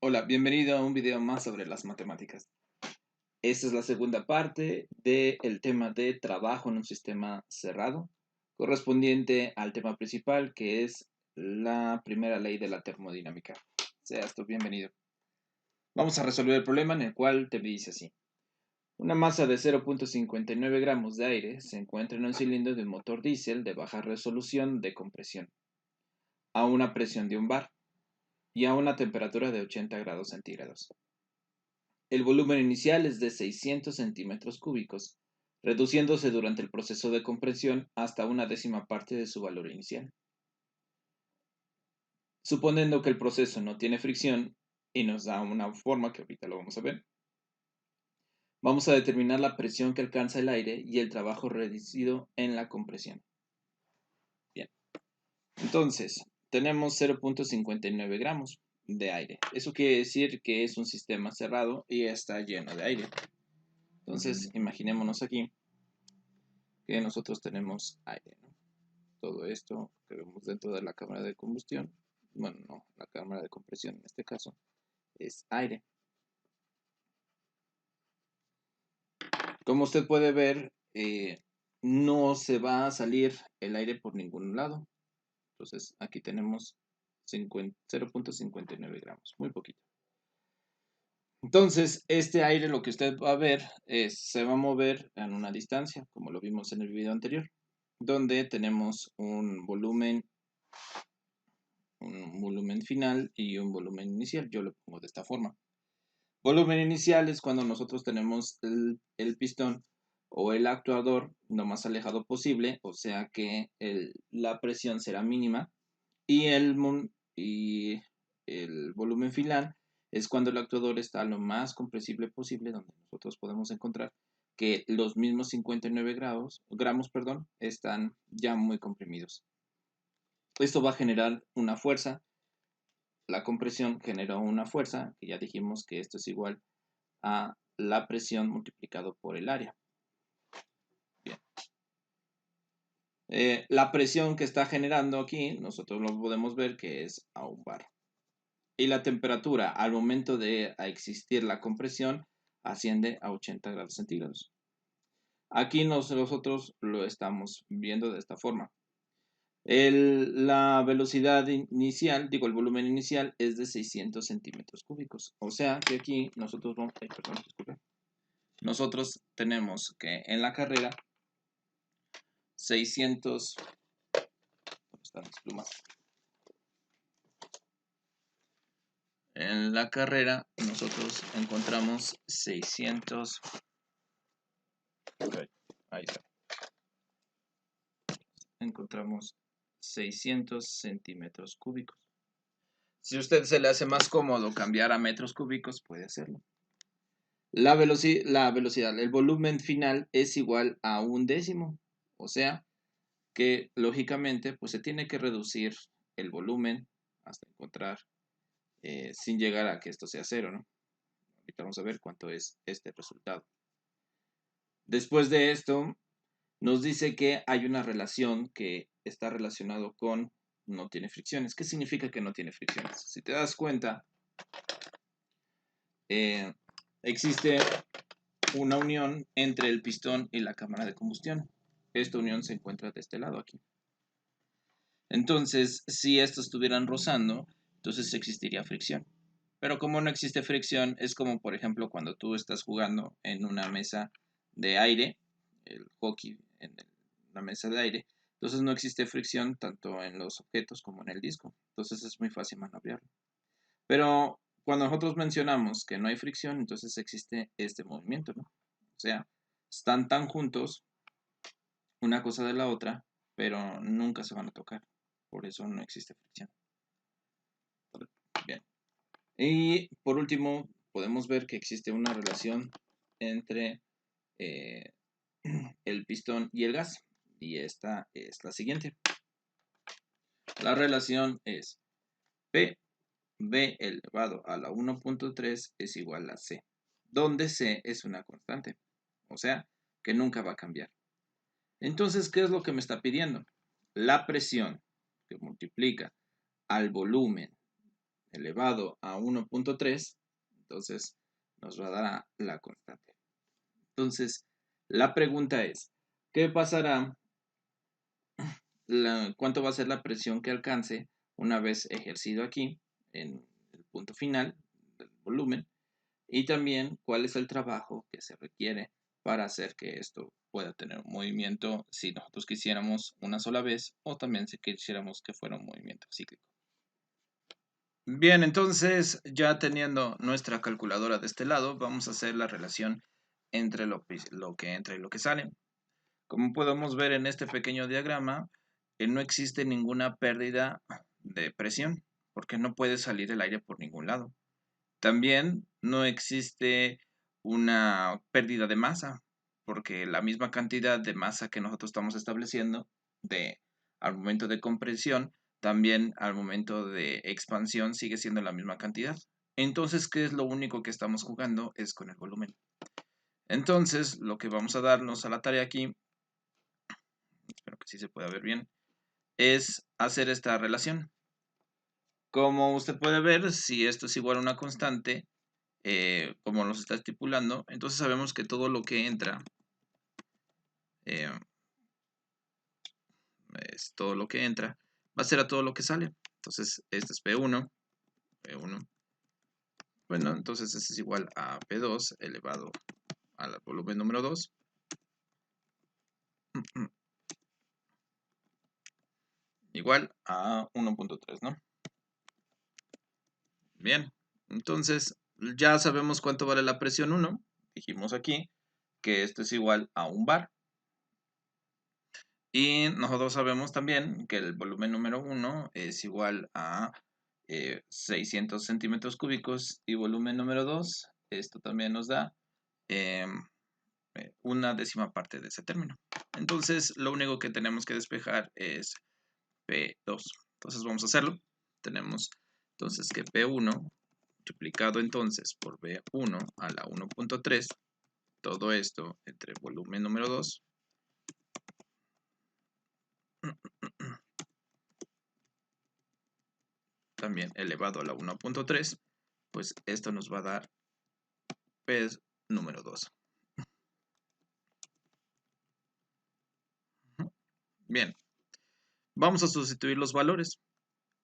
Hola, bienvenido a un video más sobre las matemáticas. Esta es la segunda parte del tema de trabajo en un sistema cerrado, correspondiente al tema principal, que es la primera ley de la termodinámica. Seas tú bienvenido. Vamos a resolver el problema en el cual te dice así. Una masa de 0.59 gramos de aire se encuentra en un cilindro de un motor diésel de baja resolución de compresión, a una presión de 1 bar y a una temperatura de 80 grados centígrados. El volumen inicial es de 600 centímetros cúbicos, reduciéndose durante el proceso de compresión hasta una décima parte de su valor inicial. Suponiendo que el proceso no tiene fricción y nos da una forma que ahorita lo vamos a ver, vamos a determinar la presión que alcanza el aire y el trabajo reducido en la compresión. Bien, entonces tenemos 0.59 gramos de aire. Eso quiere decir que es un sistema cerrado y está lleno de aire. Entonces imaginémonos aquí que nosotros tenemos aire, ¿no? Todo esto que vemos dentro de la cámara de combustión, bueno, no, la cámara de compresión en este caso, es aire. Como usted puede ver, no se va a salir el aire por ningún lado. Entonces aquí tenemos 0.59 gramos, muy poquito. Entonces, este aire lo que usted va a ver se va a mover en una distancia, como lo vimos en el video anterior, donde tenemos un volumen final y un volumen inicial. Yo lo pongo de esta forma. Volumen inicial es cuando nosotros tenemos el pistón o el actuador lo más alejado posible, o sea que la presión será mínima, y el volumen final es cuando el actuador está lo más compresible posible, donde nosotros podemos encontrar que los mismos 59 gramos están ya muy comprimidos. Esto va a generar una fuerza. La compresión generó una fuerza, que ya dijimos que esto es igual a la presión multiplicado por el área. Bien. La presión que está generando aquí, nosotros lo podemos ver que es a 1 bar. Y la temperatura al momento de existir la compresión asciende a 80 grados centígrados. Aquí nosotros lo estamos viendo de esta forma. La velocidad inicial, el volumen inicial es de 600 centímetros cúbicos. O sea que aquí nosotros tenemos que en la carrera 600, ¿dónde están las plumas? En la carrera nosotros encontramos 600, ahí está. Encontramos 600 centímetros cúbicos. Si a usted se le hace más cómodo cambiar a metros cúbicos, puede hacerlo. La velocidad, el volumen final es igual a 1/10, o sea que lógicamente pues se tiene que reducir el volumen hasta encontrar, sin llegar a que esto sea 0, ¿no? Ahorita vamos a ver cuánto es este resultado. Después de esto, nos dice que hay una relación que está relacionado con no tiene fricciones. ¿Qué significa que no tiene fricciones? Si te das cuenta, existe una unión entre el pistón y la cámara de combustión. Esta unión se encuentra de este lado aquí. Entonces, si estos estuvieran rozando, entonces existiría fricción. Pero como no existe fricción, es como por ejemplo cuando tú estás jugando en una mesa de aire, el hockey en una mesa de aire, entonces no existe fricción tanto en los objetos como en el disco. Entonces es muy fácil maniobrarlo. Pero cuando nosotros mencionamos que no hay fricción, entonces existe este movimiento, ¿no? O sea, están tan juntos una cosa de la otra, pero nunca se van a tocar. Por eso no existe fricción. Bien. Y por último, podemos ver que existe una relación entre el pistón y el gas. Y esta es la siguiente. La relación es P B elevado a la 1.3 es igual a C, donde C es una constante, o sea, que nunca va a cambiar. Entonces, ¿qué es lo que me está pidiendo? La presión que multiplica al volumen elevado a 1.3, entonces nos va a dar la constante. Entonces, la pregunta es, ¿qué pasará? ¿Cuánto va a ser la presión que alcance una vez ejercido aquí, en el punto final del volumen? Y también, ¿cuál es el trabajo que se requiere para hacer que esto pueda tener un movimiento si nosotros quisiéramos una sola vez o también si quisiéramos que fuera un movimiento cíclico? Bien, entonces ya teniendo nuestra calculadora de este lado, vamos a hacer la relación entre lo que entra y lo que sale. Como podemos ver en este pequeño diagrama, no existe ninguna pérdida de presión, porque no puede salir el aire por ningún lado. También no existe una pérdida de masa, porque la misma cantidad de masa que nosotros estamos estableciendo al momento de compresión, también al momento de expansión sigue siendo la misma cantidad. Entonces, ¿qué es lo único que estamos jugando? Es con el volumen. Entonces, lo que vamos a darnos a la tarea aquí, espero que sí se pueda ver bien, es hacer esta relación. Como usted puede ver, si esto es igual a una constante, como nos está estipulando, entonces sabemos que todo lo que entra es todo lo que entra, va a ser a todo lo que sale. Entonces, este es P1, P1. Bueno, entonces este es igual a P2 elevado al volumen número 2. Igual a 1.3, ¿no? Bien, entonces ya sabemos cuánto vale la presión 1. Dijimos aquí que esto es igual a un bar. Y nosotros sabemos también que el volumen número 1 es igual a 600 centímetros cúbicos y volumen número 2, esto también nos da una décima parte de ese término. Entonces, lo único que tenemos que despejar es P2. Entonces, vamos a hacerlo. Tenemos entonces que P1 multiplicado entonces por B1 a la 1.3, todo esto entre volumen número 2 también elevado a la 1.3, pues esto nos va a dar P número 2. Bien, vamos a sustituir los valores.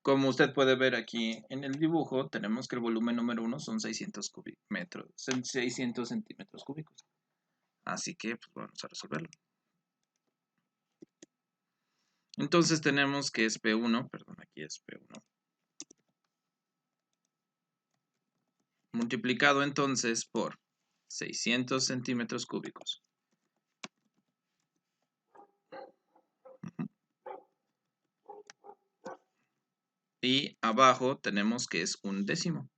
Como usted puede ver aquí en el dibujo, tenemos que el volumen número 1 son 600 centímetros cúbicos. Así que pues, vamos a resolverlo. Entonces tenemos que es P1, perdón, aquí es P1. Multiplicado entonces por 600 centímetros cúbicos. Y abajo tenemos que es un décimo.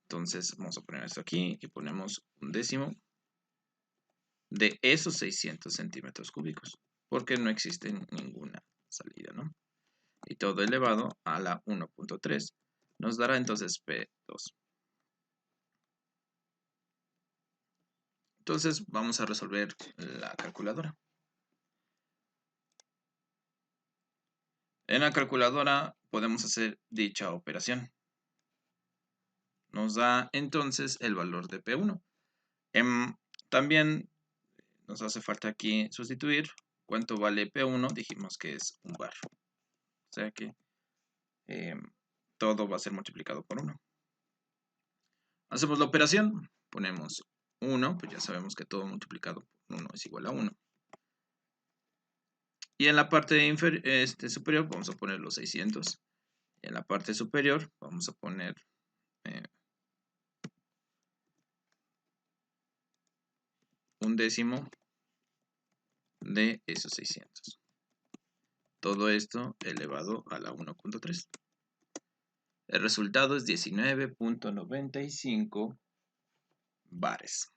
Entonces vamos a poner esto aquí y ponemos un décimo de esos 600 centímetros cúbicos, porque no existe ninguna salida, ¿no? Y todo elevado a la 1.3 nos dará entonces P2. Entonces vamos a resolver la calculadora. En la calculadora podemos hacer dicha operación. Nos da entonces el valor de P1. También nos hace falta aquí sustituir cuánto vale P1. Dijimos que es un bar. O sea que todo va a ser multiplicado por 1. Hacemos la operación. Ponemos 1, pues ya sabemos que todo multiplicado por 1 es igual a 1. Y en la parte superior vamos a poner los 600. En la parte superior vamos a poner un décimo de esos 600. Todo esto elevado a la 1.3. El resultado es 19.95 bares,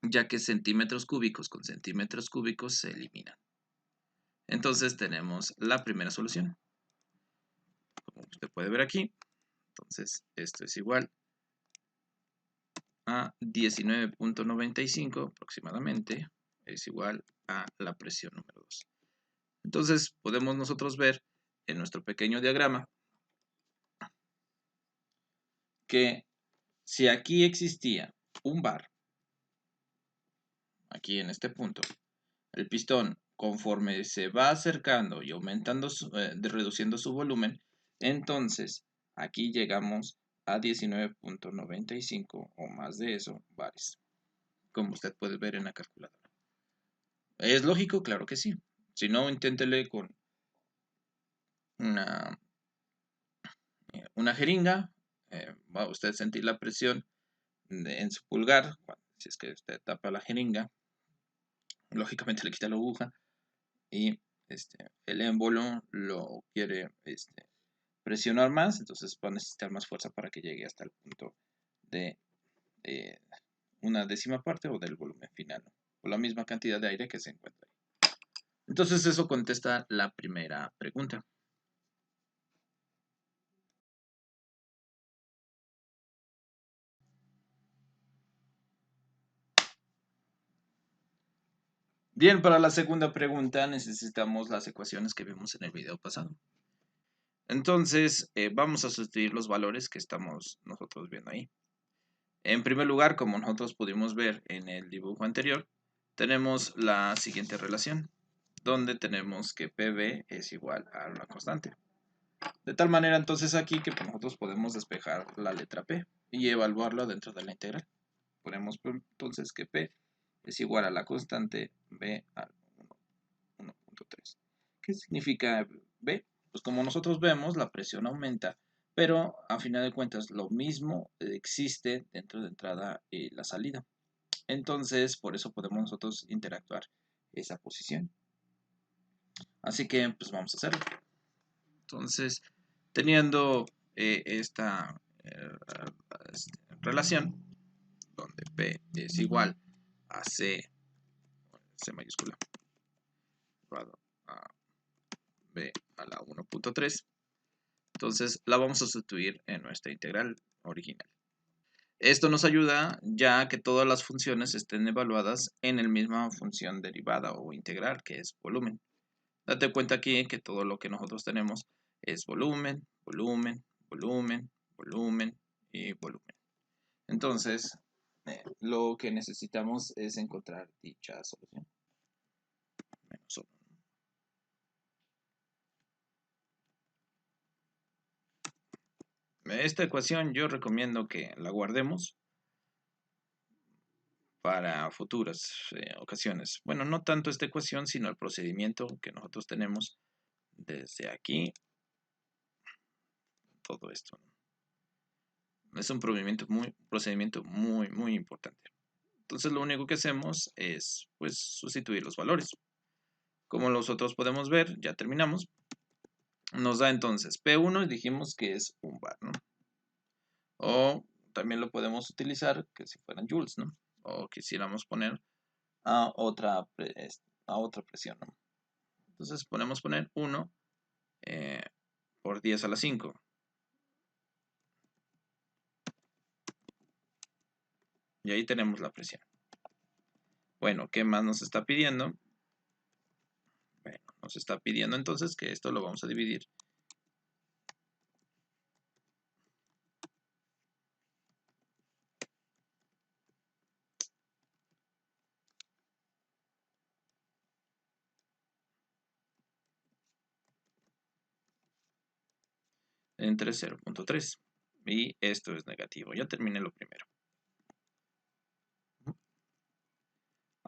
ya que centímetros cúbicos con centímetros cúbicos se eliminan. Entonces tenemos la primera solución. Como usted puede ver aquí, Entonces, esto es igual a 19.95 aproximadamente, es igual a la presión número 2. Entonces, podemos nosotros ver en nuestro pequeño diagrama que si aquí existía un bar, aquí en este punto, el pistón, conforme se va acercando y aumentando, reduciendo su volumen, entonces aquí llegamos a 19.95 o más de eso bares, como usted puede ver en la calculadora. ¿Es lógico? Claro que sí. Si no, inténtele con una jeringa. Va a usted sentir la presión en su pulgar, si es que usted tapa la jeringa. Lógicamente le quita la aguja y el émbolo lo quiere presionar más, entonces va a necesitar más fuerza para que llegue hasta el punto de una décima parte o del volumen final, ¿no? O la misma cantidad de aire que se encuentra ahí. Entonces eso contesta la primera pregunta. Bien, para la segunda pregunta necesitamos las ecuaciones que vimos en el video pasado. Entonces, vamos a sustituir los valores que estamos nosotros viendo ahí. En primer lugar, como nosotros pudimos ver en el dibujo anterior, tenemos la siguiente relación, donde tenemos que PB es igual a una constante. De tal manera entonces aquí que nosotros podemos despejar la letra P y evaluarla dentro de la integral. Ponemos entonces que P es igual a la constante B al 1.3. ¿Qué significa B? Pues como nosotros vemos, la presión aumenta, pero a final de cuentas lo mismo existe dentro de entrada y la salida. Entonces, por eso podemos nosotros interactuar esa posición. Así que, pues vamos a hacerlo. Entonces, teniendo esta relación, donde P es igual a C mayúscula, elevado a B a la 1.3, entonces la vamos a sustituir en nuestra integral original. Esto nos ayuda ya que todas las funciones estén evaluadas en la misma función derivada o integral, que es volumen. Date cuenta aquí que todo lo que nosotros tenemos es volumen, volumen, volumen, volumen y volumen. Entonces, lo que necesitamos es encontrar dicha solución. Menos 1. Esta ecuación yo recomiendo que la guardemos para futuras ocasiones. Bueno, no tanto esta ecuación, sino el procedimiento que nosotros tenemos desde aquí. Todo esto, ¿no? Es un procedimiento muy importante. Entonces lo único que hacemos es pues sustituir los valores. Como nosotros podemos ver, ya terminamos. Nos da entonces P1 y dijimos que es un bar, ¿no? O también lo podemos utilizar que si fueran joules, ¿no? O quisiéramos poner a otra presión, ¿no? Entonces podemos poner 1 por 10 a la 5. Y ahí tenemos la presión. Bueno, ¿qué más nos está pidiendo? Bueno, nos está pidiendo entonces que esto lo vamos a dividir entre 0.3 y esto es negativo. Ya terminé lo primero.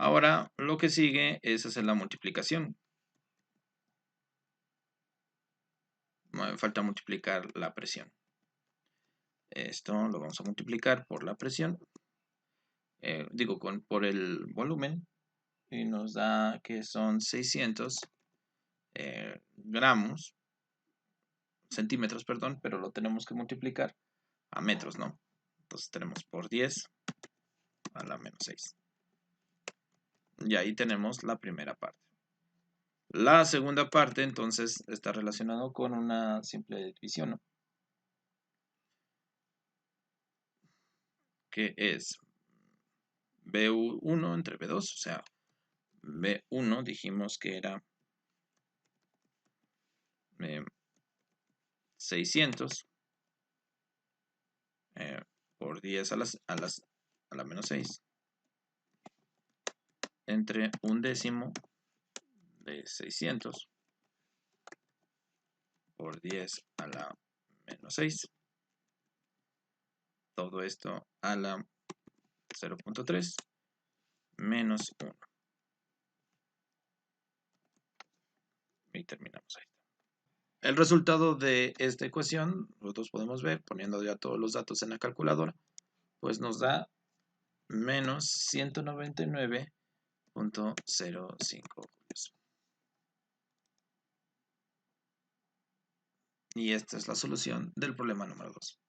Ahora lo que sigue es hacer la multiplicación. Me falta multiplicar la presión. Esto lo vamos a multiplicar por la presión, por el volumen, y nos da que son 600 centímetros, perdón, pero lo tenemos que multiplicar a metros, ¿no? Entonces tenemos por 10 a la menos 6. Y ahí tenemos la primera parte. La segunda parte, entonces, está relacionado con una simple división, ¿no? que es B1 entre B2, o sea, B1 dijimos que era 600 por 10 a la menos 6 entre 1/10 de 600 por 10 a la menos 6. Todo esto a la 0.3 menos 1. Y terminamos ahí. El resultado de esta ecuación, nosotros podemos ver, poniendo ya todos los datos en la calculadora, pues nos da menos 199.05 julios. Y esta es la solución del problema número 2.